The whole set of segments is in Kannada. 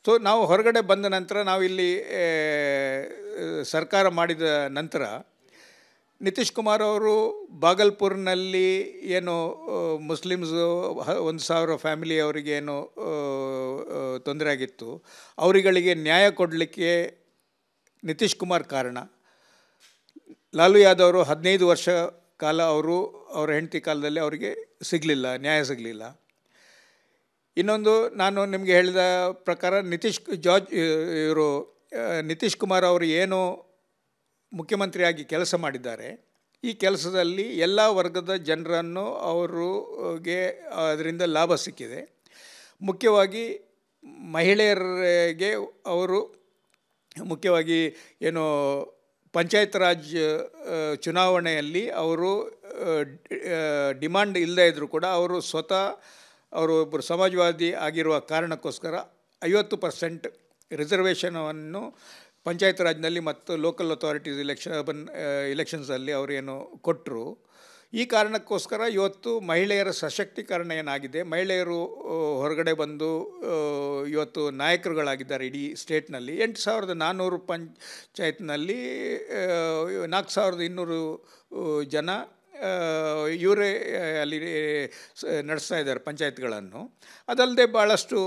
ಸೊ ನಾವು ಹೊರಗಡೆ ಬಂದ ನಂತರ ನಾವು ಇಲ್ಲಿ ಸರ್ಕಾರ ಮಾಡಿದ ನಂತರ ನಿತೀಶ್ ಕುಮಾರ್ ಅವರು ಬಾಗಲ್ಪುರ್ನಲ್ಲಿ ಏನು ಮುಸ್ಲಿಮ್ಸು 1,000 ಫ್ಯಾಮಿಲಿಯವರಿಗೆ ಏನು ತೊಂದರೆ ಆಗಿತ್ತು, ಅವರುಗಳಿಗೆ ನ್ಯಾಯ ಕೊಡಲಿಕ್ಕೆ ನಿತೀಶ್ ಕುಮಾರ್ ಕಾರಣ. ಲಾಲು ಯಾದವ್ ಅವರು 15 ವರ್ಷ ಕಾಲ ಅವರ ಹೆಂಡತಿ ಕಾಲದಲ್ಲಿ ಅವರಿಗೆ ಸಿಗಲಿಲ್ಲ, ನ್ಯಾಯ ಸಿಗಲಿಲ್ಲ. ಇನ್ನೊಂದು ನಾನು ನಿಮಗೆ ಹೇಳಿದ ಪ್ರಕಾರ ನಿತೀಶ್ ಕುಮಾರ್ ಅವರು ಏನು ಮುಖ್ಯಮಂತ್ರಿಯಾಗಿ ಕೆಲಸ ಮಾಡಿದ್ದಾರೆ, ಈ ಕೆಲಸದಲ್ಲಿ ಎಲ್ಲ ವರ್ಗದ ಜನರನ್ನು ಅವರಿಗೆ ಅದರಿಂದ ಲಾಭ ಸಿಕ್ಕಿದೆ. ಮುಖ್ಯವಾಗಿ ಮಹಿಳೆಯರಿಗೆ ಅವರು ಮುಖ್ಯವಾಗಿ ಏನು ಪಂಚಾಯತ್ ರಾಜ್ ಚುನಾವಣೆಯಲ್ಲಿ ಅವರು ಡಿಮಾಂಡ್ ಇಲ್ಲದೇ ಇದ್ದರೂ ಕೂಡ ಅವರು ಸ್ವತಃ ಅವರು ಒಬ್ಬರು ಸಮಾಜವಾದಿ ಆಗಿರುವ ಕಾರಣಕ್ಕೋಸ್ಕರ 50% ರಿಸರ್ವೇಷನನ್ನು ಪಂಚಾಯತ್ ರಾಜ್ನಲ್ಲಿ ಮತ್ತು ಲೋಕಲ್ ಅಥಾರಿಟೀಸ್ ಇಲೆಕ್ಷನ್ಸಲ್ಲಿ ಅವರೇನು ಕೊಟ್ಟರು. ಈ ಕಾರಣಕ್ಕೋಸ್ಕರ ಇವತ್ತು ಮಹಿಳೆಯರ ಸಶಕ್ತೀಕರಣ ಏನಾಗಿದೆ, ಮಹಿಳೆಯರು ಹೊರಗಡೆ ಬಂದು ಇವತ್ತು ನಾಯಕರುಗಳಾಗಿದ್ದಾರೆ ಇಡೀ ಸ್ಟೇಟ್ನಲ್ಲಿ. 8,400 ಪಂಚಾಯತ್ನಲ್ಲಿ 4,200 ಜನ ಇವರೇ ಅಲ್ಲಿ ನಡೆಸ್ತಾ ಇದ್ದಾರೆ ಪಂಚಾಯತ್ಗಳನ್ನು. ಅದಲ್ಲದೆ ಭಾಳಷ್ಟು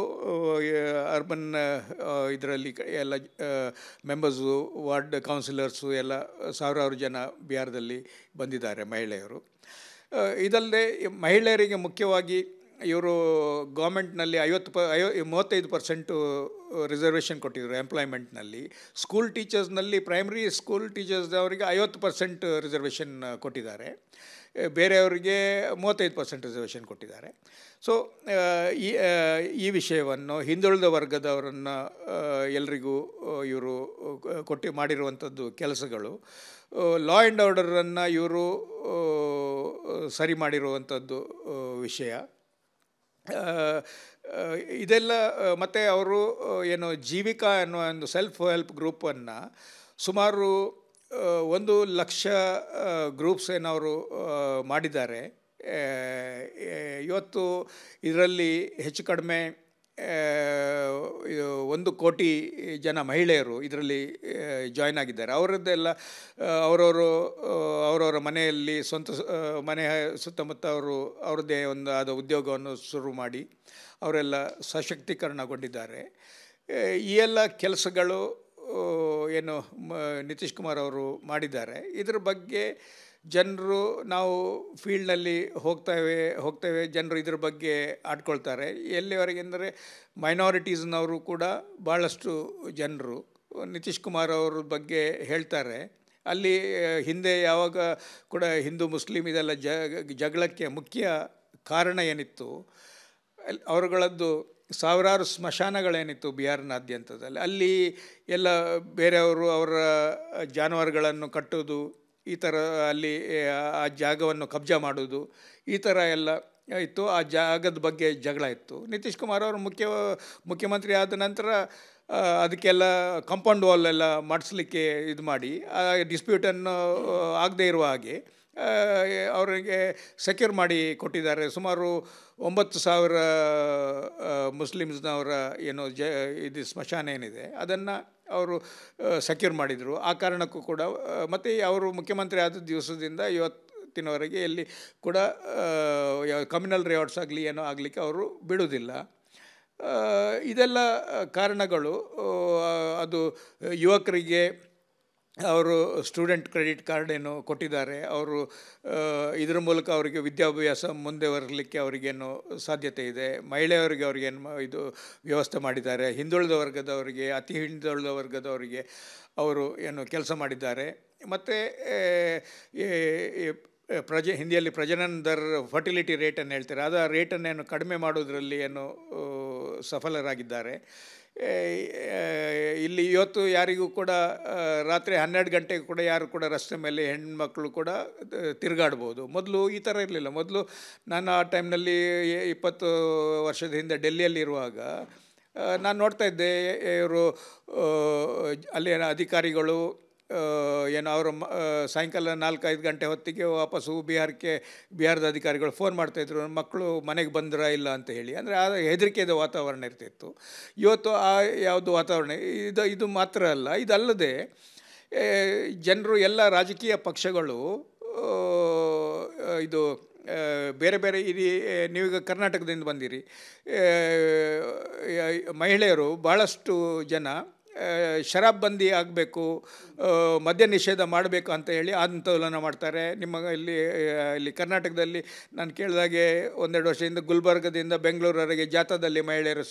ಅರ್ಬನ್ ಇದರಲ್ಲಿ ಎಲ್ಲ ಮೆಂಬರ್ಸು, ವಾರ್ಡ್ ಕೌನ್ಸಿಲರ್ಸು ಎಲ್ಲ ಸಾವಿರಾರು ಜನ ಬಿಹಾರದಲ್ಲಿ ಬಂದಿದ್ದಾರೆ ಮಹಿಳೆಯರು. ಇದಲ್ಲದೆ ಮಹಿಳೆಯರಿಗೆ ಮುಖ್ಯವಾಗಿ ಇವರು ಗೌರ್ಮೆಂಟ್ನಲ್ಲಿ 35% ರಿಸರ್ವೇಷನ್ ಕೊಟ್ಟಿದ್ದರು ಎಂಪ್ಲಾಯ್ಮೆಂಟ್ನಲ್ಲಿ. ಸ್ಕೂಲ್ ಟೀಚರ್ಸ್ನಲ್ಲಿ, ಪ್ರೈಮರಿ ಸ್ಕೂಲ್ ಟೀಚರ್ಸ್ದವರಿಗೆ 50% ರಿಸರ್ವೇಷನ್ ಕೊಟ್ಟಿದ್ದಾರೆ, ಬೇರೆಯವರಿಗೆ 35% ರಿಸರ್ವೇಷನ್ ಕೊಟ್ಟಿದ್ದಾರೆ. ಸೊ ಈ ವಿಷಯವನ್ನು ಹಿಂದುಳಿದ ವರ್ಗದವರನ್ನು ಎಲ್ರಿಗೂ ಇವರು ಮಾಡಿರುವಂಥದ್ದು ಕೆಲಸಗಳು, ಲಾ ಆ್ಯಂಡ್ ಆರ್ಡರನ್ನು ಇವರು ಸರಿ ಮಾಡಿರುವಂಥದ್ದು ವಿಷಯ ಇದೆಲ್ಲ. ಮತ್ತು ಅವರು ಏನು ಜೀವಿಕಾ ಅನ್ನುವ ಒಂದು ಸೆಲ್ಫ್ ಹೆಲ್ಪ್ ಗ್ರೂಪನ್ನು ಸುಮಾರು 1,00,000 ಗ್ರೂಪ್ಸ್ ಏನವರು ಮಾಡಿದ್ದಾರೆ. ಇವತ್ತು ಇದರಲ್ಲಿ ಹೆಚ್ಚು ಕಡಿಮೆ 1 ಕೋಟಿ ಜನ ಮಹಿಳೆಯರು ಇದರಲ್ಲಿ ಜಾಯ್ನ್ ಆಗಿದ್ದಾರೆ. ಅವರದ್ದೆಲ್ಲ ಅವರವರ ಮನೆಯಲ್ಲಿ ಮನೆ ಸುತ್ತಮುತ್ತ ಅವ್ರದ್ದೇ ಆದ ಉದ್ಯೋಗವನ್ನು ಶುರು ಮಾಡಿ ಅವರೆಲ್ಲ ಸಶಕ್ತೀಕರಣಗೊಂಡಿದ್ದಾರೆ. ಈ ಎಲ್ಲ ಕೆಲಸಗಳು ಏನು ನಿತೀಶ್ ಕುಮಾರ್ ಅವರು ಮಾಡಿದ್ದಾರೆ. ಇದ್ರ ಬಗ್ಗೆ ಜನರು, ನಾವು ಫೀಲ್ಡ್ನಲ್ಲಿ ಹೋಗ್ತೇವೆ ಜನರು ಇದ್ರ ಬಗ್ಗೆ ಆಡ್ಕೊಳ್ತಾರೆ. ಎಲ್ಲಿವರೆಗೆ ಅಂದರೆ ಮೈನಾರಿಟೀಸ್ನವರು ಕೂಡ ಭಾಳಷ್ಟು ಜನರು ನಿತೀಶ್ ಕುಮಾರ್ ಅವ್ರ ಬಗ್ಗೆ ಹೇಳ್ತಾರೆ. ಅಲ್ಲಿ ಹಿಂದೆ ಯಾವಾಗ ಕೂಡ ಹಿಂದೂ ಮುಸ್ಲಿಂ ಇದೆಲ್ಲ ಜಗಳಕ್ಕೆ ಮುಖ್ಯ ಕಾರಣ ಏನಿತ್ತು, ಅವರುಗಳದ್ದು ಸಾವಿರಾರು ಸ್ಮಶಾನಗಳೇನಿತ್ತು ಬಿಹಾರನಾದ್ಯಂತದಲ್ಲಿ, ಅಲ್ಲಿ ಎಲ್ಲ ಬೇರೆಯವರು ಅವರ ಜಾನುವಾರುಗಳನ್ನು ಕಟ್ಟೋದು, ಈ ಥರ ಅಲ್ಲಿ ಆ ಜಾಗವನ್ನು ಕಬ್ಜಾ ಮಾಡೋದು, ಈ ಥರ ಎಲ್ಲ ಇತ್ತು. ಆ ಜಾಗದ ಬಗ್ಗೆ ಜಗಳ ಇತ್ತು. ನಿತೀಶ್ ಕುಮಾರ್ ಅವರು ಮುಖ್ಯಮಂತ್ರಿ ಆದ ನಂತರ ಅದಕ್ಕೆಲ್ಲ ಕಾಂಪೌಂಡ್ ವಾಲ್ ಎಲ್ಲ ಮಾಡಿಸ್ಲಿಕ್ಕೆ ಇದು ಮಾಡಿ ಆ ಡಿಸ್ಪ್ಯೂಟನ್ನು ಆಗದೇ ಇರುವ ಹಾಗೆ ಅವರಿಗೆ ಸೆಕ್ಯೂರ್ ಮಾಡಿ ಕೊಟ್ಟಿದ್ದಾರೆ. ಸುಮಾರು 9,000 ಮುಸ್ಲಿಮ್ಸ್ನವರ ಏನು ಇದು ಸ್ಮಶಾನ ಏನಿದೆ ಅದನ್ನು ಅವರು ಸೆಕ್ಯೂರ್ ಮಾಡಿದರು. ಆ ಕಾರಣಕ್ಕೂ ಕೂಡ ಮತ್ತು ಅವರು ಮುಖ್ಯಮಂತ್ರಿ ಆದ ದಿವಸದಿಂದ ಇವತ್ತಿನವರೆಗೆ ಎಲ್ಲಿ ಕೂಡ ಕಮ್ಯುನಲ್ ರಿವಾರ್ಡ್ಸ್ ಆಗಲಿ ಏನೋ ಆಗಲಿಕ್ಕೆ ಅವರು ಬಿಡುವುದಿಲ್ಲ. ಇದೆಲ್ಲ ಕಾರಣಗಳು. ಅದು ಯುವಕರಿಗೆ ಅವರು ಸ್ಟೂಡೆಂಟ್ ಕ್ರೆಡಿಟ್ ಕಾರ್ಡ್ ಏನು ಕೊಟ್ಟಿದ್ದಾರೆ, ಅವರು ಇದರ ಮೂಲಕ ಅವರಿಗೆ ವಿದ್ಯಾಭ್ಯಾಸ ಮುಂದೆ ಬರಲಿಕ್ಕೆ ಅವರಿಗೇನು ಸಾಧ್ಯತೆ ಇದೆ. ಮಹಿಳೆಯರಿಗೆ ಅವ್ರಿಗೇನು ಇದು ವ್ಯವಸ್ಥೆ ಮಾಡಿದ್ದಾರೆ. ಹಿಂದುಳಿದ ವರ್ಗದವರಿಗೆ, ಅತಿ ಹಿಂದುಳಿದ ವರ್ಗದವರಿಗೆ ಅವರು ಏನು ಕೆಲಸ ಮಾಡಿದ್ದಾರೆ. ಮತ್ತು ಹಿಂದಿಯಲ್ಲಿ ಪ್ರಜನನ ದರ, ಫರ್ಟಿಲಿಟಿ ರೇಟನ್ನು ಹೇಳ್ತಾರೆ, ಅದು ಆ ರೇಟನ್ನೇನು ಕಡಿಮೆ ಮಾಡೋದರಲ್ಲಿ ಏನು ಸಫಲರಾಗಿದ್ದಾರೆ. ಇಲ್ಲಿ ಇವತ್ತು ಯಾರಿಗೂ ಕೂಡ ರಾತ್ರಿ 12 ಗಂಟೆಗೆ ಕೂಡ ಯಾರು ಕೂಡ ರಸ್ತೆ ಮೇಲೆ ಹೆಣ್ಮಕ್ಳು ಕೂಡ ತಿರುಗಾಡ್ಬೋದು. ಮೊದಲು ಈ ಥರ ಇರಲಿಲ್ಲ. ಮೊದಲು ನಾನು ಆ ಟೈಮ್ನಲ್ಲಿ 20 ವರ್ಷದ ಹಿಂದೆ ಡೆಲ್ಲಿಯಲ್ಲಿರುವಾಗ ನಾನು ನೋಡ್ತಾ ಇದ್ದೆ, ಇವರು ಅಲ್ಲಿನ ಅಧಿಕಾರಿಗಳು ಏನು ಅವರು ಸಾಯಂಕಾಲ 4-5 ಗಂಟೆ ಹೊತ್ತಿಗೆ ವಾಪಸ್ಸು ಬಿಹಾರದ ಅಧಿಕಾರಿಗಳು ಫೋನ್ ಮಾಡ್ತಾಯಿದ್ರು, ಮಕ್ಕಳು ಮನೆಗೆ ಬಂದ್ರಾ ಇಲ್ಲ ಅಂತ ಹೇಳಿ. ಅಂದರೆ ಆ ಹೆದರಿಕೆದ ವಾತಾವರಣ ಇರ್ತಿತ್ತು. ಇವತ್ತು ಆ ಯಾವುದು ವಾತಾವರಣ ಇದು ಮಾತ್ರ ಅಲ್ಲ, ಇದಲ್ಲದೆ ಜನರು ಎಲ್ಲ ರಾಜಕೀಯ ಪಕ್ಷಗಳು ಇದು ಬೇರೆ ಬೇರೆ ನೀವೀಗ ಕರ್ನಾಟಕದಿಂದ ಬಂದಿರಿ, ಮಹಿಳೆಯರು ಭಾಳಷ್ಟು ಜನ ಶರಾಬ್ ಬಂದಿ ಆಗಬೇಕು, ಮದ್ಯ ನಿಷೇಧ ಮಾಡಬೇಕು ಅಂತ ಹೇಳಿ ಆಂದೋಲನ ಮಾಡ್ತಾರೆ. ಇಲ್ಲಿ ಕರ್ನಾಟಕದಲ್ಲಿ ನಾನು ಕೇಳಿದಾಗೆ 1-2 ವರ್ಷದಿಂದ ಗುಲ್ಬರ್ಗದಿಂದ ಬೆಂಗಳೂರವರೆಗೆ ಜಾಥಾದಲ್ಲಿ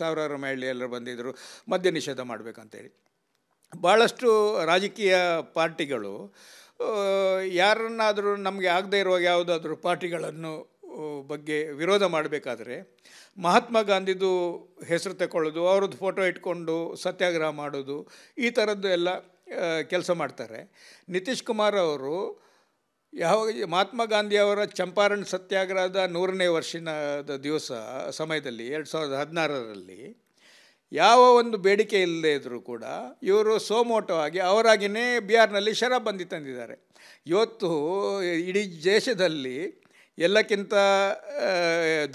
ಸಾವಿರಾರು ಮಹಿಳೆಯರು ಬಂದಿದ್ದರು ಮದ್ಯ ನಿಷೇಧ ಮಾಡಬೇಕಂತೇಳಿ. ಭಾಳಷ್ಟು ರಾಜಕೀಯ ಪಾರ್ಟಿಗಳು ಯಾರನ್ನಾದರೂ ನಮಗೆ ಆಗದೇ ಇರುವಾಗ ಯಾವುದಾದ್ರೂ ಪಾರ್ಟಿಗಳನ್ನು ಬಗ್ಗೆ ವಿರೋಧ ಮಾಡಬೇಕಾದ್ರೆ ಮಹಾತ್ಮ ಗಾಂಧಿದು ಹೆಸರು ತಗೊಳ್ಳೋದು, ಅವ್ರದ್ದು ಫೋಟೋ ಇಟ್ಕೊಂಡು ಸತ್ಯಾಗ್ರಹ ಮಾಡೋದು, ಈ ಥರದ್ದು ಎಲ್ಲ ಕೆಲಸ ಮಾಡ್ತಾರೆ. ನಿತೀಶ್ ಕುಮಾರ್ ಅವರು ಮಹಾತ್ಮ ಗಾಂಧಿಯವರ ಚಂಪಾರಣ್ ಸತ್ಯಾಗ್ರಹದ 100ನೇ ವರ್ಷದ ಸಮಯದಲ್ಲಿ 2016ರಲ್ಲಿ ಯಾವ ಒಂದು ಬೇಡಿಕೆ ಇಲ್ಲದೆ ಇದ್ದರೂ ಕೂಡ ಇವರು ಸೋಮೋಟೋ ಆಗಿ ಅವರಾಗಿಯೇ ಬಿಹಾರ್ನಲ್ಲಿ ಶರಾಬ್ ಬಂದಿ ತಂದಿದ್ದಾರೆ. ಇವತ್ತು ಇಡೀ ದೇಶದಲ್ಲಿ ಎಲ್ಲಕ್ಕಿಂತ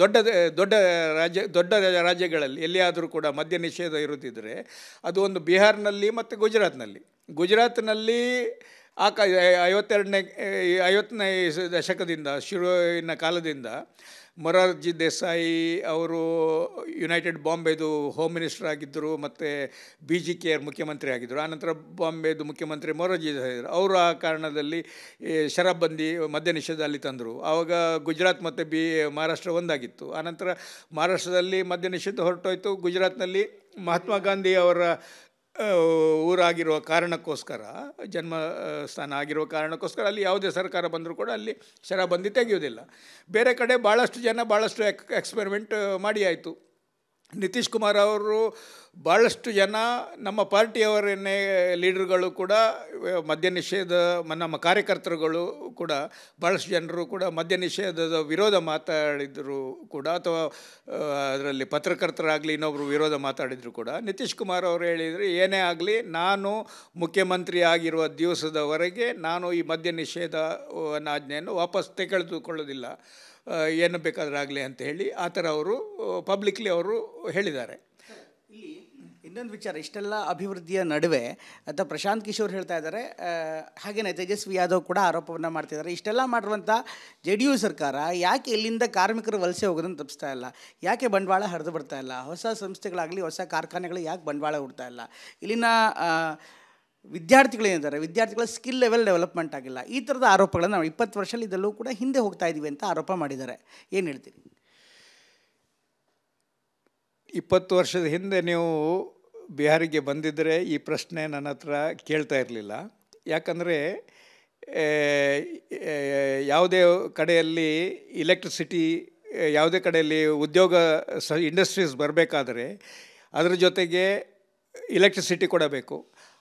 ದೊಡ್ಡ ರಾಜ್ಯಗಳಲ್ಲಿ ಎಲ್ಲಿಯಾದರೂ ಕೂಡ ಮದ್ಯ ನಿಷೇಧ ಇರುತ್ತಿದ್ದರೆ ಅದು ಒಂದು ಬಿಹಾರ್ನಲ್ಲಿ ಮತ್ತು ಗುಜರಾತ್ನಲ್ಲಿ 50ನೇ ದಶಕದಿಂದ ಶುರುವಿನ ಕಾಲದಿಂದ ಮೊರಾರ್ಜಿ ದೇಸಾಯಿ ಅವರು ಯುನೈಟೆಡ್ ಬಾಂಬೆದು ಹೋಮ್ ಮಿನಿಸ್ಟರ್ ಆಗಿದ್ದರು ಮತ್ತು BGK ಮುಖ್ಯಮಂತ್ರಿ ಆಗಿದ್ದರು. ಆನಂತರ ಬಾಂಬೆದು ಮುಖ್ಯಮಂತ್ರಿ ಮೊರಾರ್ಜಿ ದೇಸಾಯಿ ಇದ್ದರು. ಅವರು ಆ ಕಾರಣದಲ್ಲಿ ಶರಾಬ್ ಬಂದಿ ಮದ್ಯ ನಿಷೇಧ ಅಲ್ಲಿ ತಂದರು. ಆವಾಗ ಗುಜರಾತ್ ಮತ್ತು ಮಹಾರಾಷ್ಟ್ರ ಒಂದಾಗಿತ್ತು. ಆನಂತರ ಮಹಾರಾಷ್ಟ್ರದಲ್ಲಿ ಮದ್ಯ ನಿಷೇಧ ಹೊರಟೋಯ್ತು. ಗುಜರಾತ್ನಲ್ಲಿ ಮಹಾತ್ಮ ಗಾಂಧಿ ಅವರ ಊರಾಗಿರುವ ಕಾರಣಕ್ಕೋಸ್ಕರ, ಜನ್ಮ ಸ್ಥಾನ ಆಗಿರುವ ಕಾರಣಕ್ಕೋಸ್ಕರ ಅಲ್ಲಿ ಯಾವುದೇ ಸರ್ಕಾರ ಬಂದರೂ ಕೂಡ ಅಲ್ಲಿ ಶರಾಬ್ ಬಂದಿ ತೆಗೆಯೋದಿಲ್ಲ. ಬೇರೆ ಕಡೆ ಭಾಳಷ್ಟು ಎಕ್ಸ್ಪೆರಿಮೆಂಟ್ ಮಾಡಿ ಆಯಿತು. ನಿತೀಶ್ ಕುಮಾರ್ ಅವರು ಭಾಳಷ್ಟು ಜನ ನಮ್ಮ ಪಾರ್ಟಿಯವರನ್ನೇ ಲೀಡರ್ಗಳು ಕೂಡ ಮದ್ಯ ನಿಷೇಧ, ನಮ್ಮ ಕಾರ್ಯಕರ್ತರುಗಳು ಕೂಡ ಭಾಳಷ್ಟು ಜನರು ಕೂಡ ಮದ್ಯ ನಿಷೇಧದ ವಿರೋಧ ಮಾತಾಡಿದರು ಕೂಡ, ಅಥವಾ ಅದರಲ್ಲಿ ಪತ್ರಕರ್ತರಾಗಲಿ ಇನ್ನೊಬ್ಬರು ವಿರೋಧ ಮಾತಾಡಿದರು ಕೂಡ. ನಿತೀಶ್ ಕುಮಾರ್ ಅವರು ಹೇಳಿದರೆ, ಏನೇ ಆಗಲಿ ನಾನು ಮುಖ್ಯಮಂತ್ರಿ ಆಗಿರುವ ದಿವಸದವರೆಗೆ ನಾನು ಈ ಮದ್ಯ ನಿಷೇಧವನ್ನು ಆಜ್ಞೆಯನ್ನು ವಾಪಸ್ ತೆಗೆದುಕೊಳ್ಳೋದಿಲ್ಲ, ಏನು ಬೇಕಾದರೂ ಆಗಲಿ ಅಂತ ಹೇಳಿ ಆ ಥರ ಅವರು ಪಬ್ಲಿಕ್ಲಿ ಅವರು ಹೇಳಿದ್ದಾರೆ. ಇಲ್ಲಿ ಇನ್ನೊಂದು ವಿಚಾರ, ಇಷ್ಟೆಲ್ಲ ಅಭಿವೃದ್ಧಿಯ ನಡುವೆ ಅಥವಾ ಪ್ರಶಾಂತ್ ಕಿಶೋರ್ ಹೇಳ್ತಾ ಇದ್ದಾರೆ, ಹಾಗೆಯೇ ತೇಜಸ್ವಿ ಯಾದವ್ ಕೂಡ ಆರೋಪವನ್ನು ಮಾಡ್ತಿದ್ದಾರೆ, ಇಷ್ಟೆಲ್ಲ ಮಾಡಿರುವಂಥ JDU ಸರ್ಕಾರ ಯಾಕೆ ಇಲ್ಲಿಂದ ಕಾರ್ಮಿಕರು ವಲಸೆ ಹೋಗೋದನ್ನು ತಪ್ಪಿಸ್ತಾ ಇಲ್ಲ, ಯಾಕೆ ಬಂಡವಾಳ ಹರಿದು ಬರ್ತಾ ಇಲ್ಲ, ಹೊಸ ಸಂಸ್ಥೆಗಳಾಗಲಿ ಹೊಸ ಕಾರ್ಖಾನೆಗಳು ಯಾಕೆ ಬಂಡವಾಳ ಹುಡ್ತಾ ಇಲ್ಲ, ಇಲ್ಲಿನ ವಿದ್ಯಾರ್ಥಿಗಳೇನಿದ್ದಾರೆ ವಿದ್ಯಾರ್ಥಿಗಳ ಸ್ಕಿಲ್ ಲೆವೆಲ್ ಡೆವಲಪ್ಮೆಂಟ್ ಆಗಿಲ್ಲ, ಈ ಥರದ ಆರೋಪಗಳನ್ನು ನಾವು 20 ವರ್ಷದಲ್ಲಿ ಇದೆಲ್ಲೂ ಕೂಡ ಹಿಂದೆ ಹೋಗ್ತಾ ಇದ್ದೀವಿ ಅಂತ ಆರೋಪ ಮಾಡಿದ್ದಾರೆ. ಏನು ಹೇಳ್ತೀರಿ? 20 ವರ್ಷದ ಹಿಂದೆ ನೀವು ಬಿಹಾರಿಗೆ ಬಂದಿದ್ದರೆ ಈ ಪ್ರಶ್ನೆ ನನ್ನ ಹತ್ರ ಕೇಳ್ತಾ ಇರಲಿಲ್ಲ. ಯಾಕಂದರೆ ಯಾವುದೇ ಕಡೆಯಲ್ಲಿ ಎಲೆಕ್ಟ್ರಿಸಿಟಿ, ಯಾವುದೇ ಕಡೆಯಲ್ಲಿ ಉದ್ಯೋಗ ಇಂಡಸ್ಟ್ರೀಸ್ ಬರಬೇಕಾದ್ರೆ ಅದರ ಜೊತೆಗೆ ಎಲೆಕ್ಟ್ರಿಸಿಟಿ ಕೊಡಬೇಕು,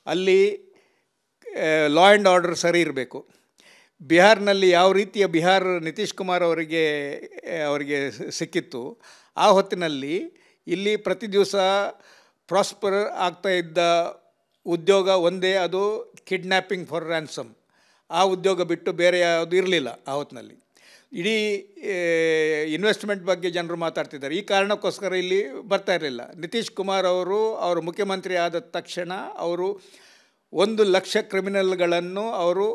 ಅಲ್ಲಿ ಲಾ ಆ್ಯಂಡ್ ಆರ್ಡರ್ ಸರಿ ಇರಬೇಕು. ಬಿಹಾರ್ನಲ್ಲಿ ಯಾವ ರೀತಿಯ ನಿತೀಶ್ ಕುಮಾರ್ ಅವರಿಗೆ ಸಿಕ್ಕಿತ್ತು, ಆ ಹೊತ್ತಿನಲ್ಲಿ ಇಲ್ಲಿ ಪ್ರತಿ ದಿವಸ ಪ್ರಾಸ್ಪರ್ ಆಗ್ತಾ ಇದ್ದ ಉದ್ಯೋಗ ಒಂದೇ, ಅದು ಕಿಡ್ನ್ಯಾಪಿಂಗ್ ಫಾರ್ ರ್ಯಾನ್ಸಮ್. ಆ ಉದ್ಯೋಗ ಬಿಟ್ಟು ಬೇರೆ ಯಾವುದು ಇರಲಿಲ್ಲ ಆ ಹೊತ್ತಿನಲ್ಲಿ. ಇಡೀ ಇನ್ವೆಸ್ಟ್ಮೆಂಟ್ ಬಗ್ಗೆ ಜನರು ಮಾತಾಡ್ತಿದ್ದಾರೆ. ಈ ಕಾರಣಕ್ಕೋಸ್ಕರ ಇಲ್ಲಿ ಬರ್ತಾ ಇರಲಿಲ್ಲ. ನಿತೀಶ್ ಕುಮಾರ್ ಅವರು ಮುಖ್ಯಮಂತ್ರಿ ಆದ ತಕ್ಷಣ ಅವರು 1,00,000 ಕ್ರಿಮಿನಲ್ಗಳನ್ನು ಅವರು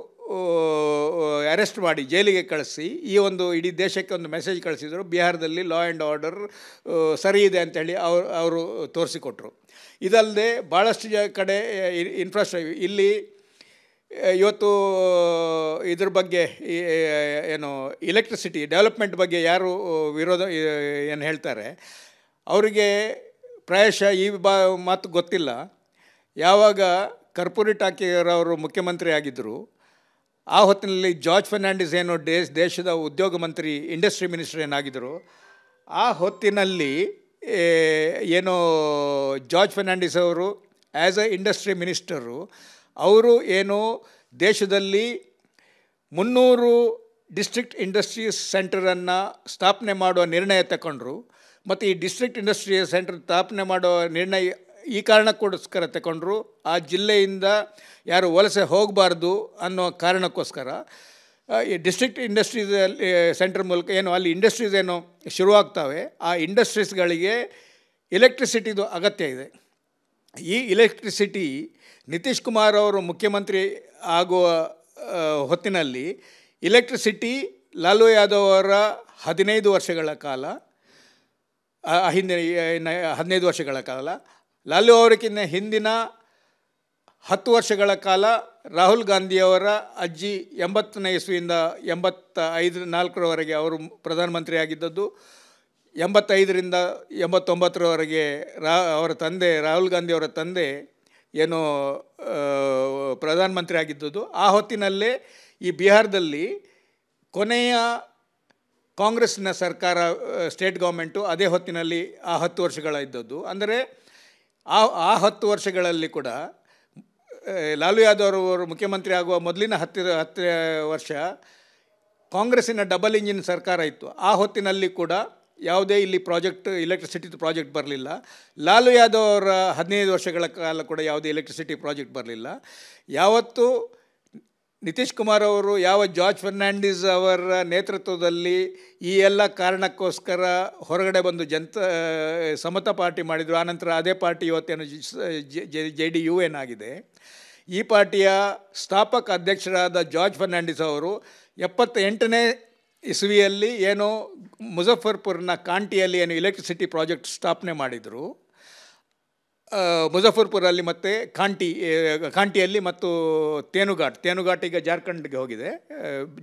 ಅರೆಸ್ಟ್ ಮಾಡಿ ಜೈಲಿಗೆ ಕಳಿಸಿ ಈ ಒಂದು ಇಡೀ ದೇಶಕ್ಕೆ ಒಂದು ಮೆಸೇಜ್ ಕಳಿಸಿದರು, ಬಿಹಾರದಲ್ಲಿ ಲಾ ಆ್ಯಂಡ್ ಆರ್ಡರ್ ಸರಿ ಇದೆ ಅಂಥೇಳಿ ಅವರು ತೋರಿಸಿಕೊಟ್ರು. ಇದಲ್ಲದೆ ಭಾಳಷ್ಟು ಕಡೆ ಇನ್ಫ್ರಾಸ್ಟ್ರಕ್ಚರ್ ಇಲ್ಲಿ ಇವತ್ತು ಇದ್ರ ಬಗ್ಗೆ ಏನು ಎಲೆಕ್ಟ್ರಿಸಿಟಿ ಡೆವಲಪ್ಮೆಂಟ್ ಬಗ್ಗೆ ಯಾರು ವಿರೋಧ ಏನು ಹೇಳ್ತಾರೆ ಅವರಿಗೆ ಪ್ರಾಯಶಃ ಈ ಮಾತು ಗೊತ್ತಿಲ್ಲ. ಯಾವಾಗ ಕರ್ಪೂರಿ ಠಾಕೂರ್ ಮುಖ್ಯಮಂತ್ರಿ ಆಗಿದ್ದರು, ಆ ಹೊತ್ತಿನಲ್ಲಿ ಜಾರ್ಜ್ ಫರ್ನಾಂಡಿಸ್ ಏನು ದೇಶದ ಉದ್ಯೋಗ ಮಂತ್ರಿ, ಇಂಡಸ್ಟ್ರಿ ಮಿನಿಸ್ಟರ್ ಏನಾಗಿದ್ದರು, ಆ ಹೊತ್ತಿನಲ್ಲಿ ಏನು ಜಾರ್ಜ್ ಫರ್ನಾಂಡಿಸ್ ಅವರು ಆ್ಯಸ್ ಎ ಇಂಡಸ್ಟ್ರಿ ಮಿನಿಸ್ಟರು ಅವರು ಏನು ದೇಶದಲ್ಲಿ 300 ಡಿಸ್ಟ್ರಿಕ್ಟ್ ಇಂಡಸ್ಟ್ರೀಸ್ ಸೆಂಟರನ್ನು ಸ್ಥಾಪನೆ ಮಾಡುವ ನಿರ್ಣಯ ತಗೊಂಡ್ರು. ಮತ್ತು ಈ ಡಿಸ್ಟ್ರಿಕ್ಟ್ ಇಂಡಸ್ಟ್ರಿಯಲ್ ಸೆಂಟರ್ ಸ್ಥಾಪನೆ ಮಾಡುವ ನಿರ್ಣಯ ಈ ಕಾರಣಕ್ಕೋಸ್ಕರ ತಗೊಂಡ್ರು, ಆ ಜಿಲ್ಲೆಯಿಂದ ಯಾರು ವಲಸೆ ಹೋಗಬಾರ್ದು ಅನ್ನೋ ಕಾರಣಕ್ಕೋಸ್ಕರ ಈ ಡಿಸ್ಟ್ರಿಕ್ಟ್ ಇಂಡಸ್ಟ್ರೀಸ್ ಸೆಂಟರ್ ಮೂಲಕ ಏನು ಅಲ್ಲಿ ಇಂಡಸ್ಟ್ರೀಸ್ ಏನು ಶುರುವಾಗ್ತವೆ, ಆ ಇಂಡಸ್ಟ್ರೀಸ್ಗಳಿಗೆ ಎಲೆಕ್ಟ್ರಿಸಿಟಿದು ಅಗತ್ಯ ಇದೆ. ಈ ಎಲೆಕ್ಟ್ರಿಸಿಟಿ ನಿತೀಶ್ ಕುಮಾರ್ ಅವರು ಮುಖ್ಯಮಂತ್ರಿ ಆಗುವ ಹೊತ್ತಿನಲ್ಲಿ ಎಲೆಕ್ಟ್ರಿಸಿಟಿ ಲಾಲು ಯಾದವ್ ಅವರ 15 ವರ್ಷಗಳ ಕಾಲ, ಹಿಂದಿನ 15 ವರ್ಷಗಳ ಕಾಲ, ಲಾಲು ಅವರಿಗಿಂತ ಹಿಂದಿನ 10 ವರ್ಷಗಳ ಕಾಲ ರಾಹುಲ್ ಗಾಂಧಿಯವರ ಅಜ್ಜಿ 80ನೇ ಇಸ್ವಿಯಿಂದ 84ರವರೆಗೆ ಅವರು ಪ್ರಧಾನಮಂತ್ರಿ ಆಗಿದ್ದದ್ದು. 85ರಿಂದ 89ರವರೆಗೆ ಅವರ ತಂದೆ ರಾಹುಲ್ ಗಾಂಧಿಯವರ ತಂದೆ ಏನು ಪ್ರಧಾನಮಂತ್ರಿ ಆಗಿದ್ದದ್ದು. ಆ ಹೊತ್ತಿನಲ್ಲೇ ಈ ಬಿಹಾರದಲ್ಲಿ ಕೊನೆಯ ಕಾಂಗ್ರೆಸ್ನ ಸರ್ಕಾರ, ಸ್ಟೇಟ್ ಗೌರ್ಮೆಂಟು ಅದೇ ಹೊತ್ತಿನಲ್ಲಿ ಆ 10 ವರ್ಷಗಳ ಇದ್ದದ್ದು. ಅಂದರೆ ಆ 10 ವರ್ಷಗಳಲ್ಲಿ ಕೂಡ ಲಾಲು ಯಾದವ್ ಅವರು ಮುಖ್ಯಮಂತ್ರಿ ಆಗುವ ಮೊದಲಿನ 10 ವರ್ಷ ಕಾಂಗ್ರೆಸ್ಸಿನ ಡಬಲ್ ಇಂಜಿನ್ ಸರ್ಕಾರ ಇತ್ತು. ಆ ಹೊತ್ತಿನಲ್ಲಿ ಕೂಡ ಯಾವುದೇ ಇಲ್ಲಿ ಎಲೆಕ್ಟ್ರಿಸಿಟಿ ಪ್ರಾಜೆಕ್ಟ್ ಬರಲಿಲ್ಲ. ಲಾಲು ಯಾದವ್ ಅವರ 15 ವರ್ಷಗಳ ಕಾಲ ಕೂಡ ಯಾವುದೇ ಎಲೆಕ್ಟ್ರಿಸಿಟಿ ಪ್ರಾಜೆಕ್ಟ್ ಬರಲಿಲ್ಲ. ಯಾವತ್ತು ನಿತೀಶ್ ಕುಮಾರ್ ಅವರು ಜಾರ್ಜ್ ಫರ್ನಾಂಡಿಸ್ ಅವರ ನೇತೃತ್ವದಲ್ಲಿ ಈ ಎಲ್ಲ ಕಾರಣಕ್ಕೋಸ್ಕರ ಹೊರಗಡೆ ಬಂದು ಸಮತಾ ಪಾರ್ಟಿ ಮಾಡಿದರು. ಆನಂತರ ಅದೇ ಪಾರ್ಟಿ ಇವತ್ತೇನು JDU ಏನಾಗಿದೆ, ಈ ಪಾರ್ಟಿಯ ಸ್ಥಾಪಕ ಅಧ್ಯಕ್ಷರಾದ ಜಾರ್ಜ್ ಫರ್ನಾಂಡಿಸ್ ಅವರು 78ನೇ ಇಸ್ವಿಯಲ್ಲಿ ಏನು ಮುಜಫರ್ಪುರ್ನ ಕಾಂಟಿಯಲ್ಲಿ ಏನು ಎಲೆಕ್ಟ್ರಿಸಿಟಿ ಪ್ರಾಜೆಕ್ಟ್ ಸ್ಥಾಪನೆ ಮಾಡಿದರು. ಮುಜಫರ್ಪುರಲ್ಲಿ ಮತ್ತು ಕಾಂಟಿಯಲ್ಲಿ ಮತ್ತು ತೇನುಘಾಟ್ ಈಗ ಜಾರ್ಖಂಡ್ಗೆ ಹೋಗಿದೆ,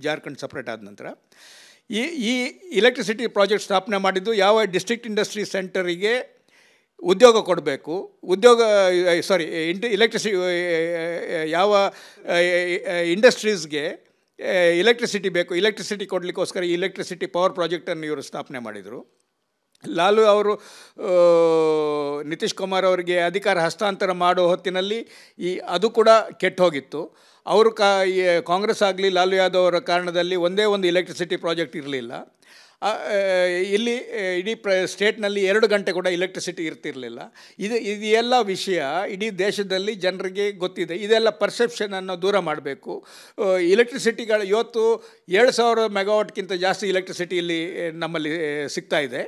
ಜಾರ್ಖಂಡ್ ಸಪ್ರೇಟ್ ಆದ ನಂತರ ಈ ಎಲೆಕ್ಟ್ರಿಸಿಟಿ ಪ್ರಾಜೆಕ್ಟ್ ಸ್ಥಾಪನೆ ಮಾಡಿದ್ದು ಯಾವ ಡಿಸ್ಟ್ರಿಕ್ಟ್ ಇಂಡಸ್ಟ್ರಿ ಸೆಂಟರಿಗೆ ಉದ್ಯೋಗ ಕೊಡಬೇಕು, ಯಾವ ಇಂಡಸ್ಟ್ರೀಸ್ಗೆ ಎಲೆಕ್ಟ್ರಿಸಿಟಿ ಬೇಕು, ಎಲೆಕ್ಟ್ರಿಸಿಟಿ ಕೊಡಲಿಕ್ಕೋಸ್ಕರ ಈ ಎಲೆಕ್ಟ್ರಿಸಿಟಿ ಪವರ್ ಪ್ರಾಜೆಕ್ಟನ್ನು ಇವರು ಸ್ಥಾಪನೆ ಮಾಡಿದರು. ಲಾಲು ಅವರು ನಿತೀಶ್ ಕುಮಾರ್ ಅವರಿಗೆ ಅಧಿಕಾರ ಹಸ್ತಾಂತರ ಮಾಡೋ ಹೊತ್ತಿನಲ್ಲಿ ಅದು ಕೂಡ ಕೆಟ್ಟು ಹೋಗಿತ್ತು. ಅವರು ಕಾಂಗ್ರೆಸ್ ಆಗಲಿ ಲಾಲು ಯಾದವ್ ಅವರ ಕಾರಣದಲ್ಲಿ ಒಂದೇ ಒಂದು ಎಲೆಕ್ಟ್ರಿಸಿಟಿ ಪ್ರಾಜೆಕ್ಟ್ ಇರಲಿಲ್ಲ. ಇಲ್ಲಿ ಇಡೀ ಸ್ಟೇಟ್ನಲ್ಲಿ 2 ಗಂಟೆ ಕೂಡ ಎಲೆಕ್ಟ್ರಿಸಿಟಿ ಇರ್ತಿರಲಿಲ್ಲ. ಇದು ಎಲ್ಲ ವಿಷಯ ಇಡೀ ದೇಶದಲ್ಲಿ ಜನರಿಗೆ ಗೊತ್ತಿದೆ. ಇದೆಲ್ಲ ಪರ್ಸೆಪ್ಷನನ್ನು ದೂರ ಮಾಡಬೇಕು. ಎಲೆಕ್ಟ್ರಿಸಿಟಿಗಳು ಇವತ್ತು 7000 ಮೆಗಾವಾಟ್ಗಿಂತ ಜಾಸ್ತಿ ಎಲೆಕ್ಟ್ರಿಸಿಟಿ ಇಲ್ಲಿ ನಮ್ಮಲ್ಲಿ ಸಿಗ್ತಾ ಇದೆ.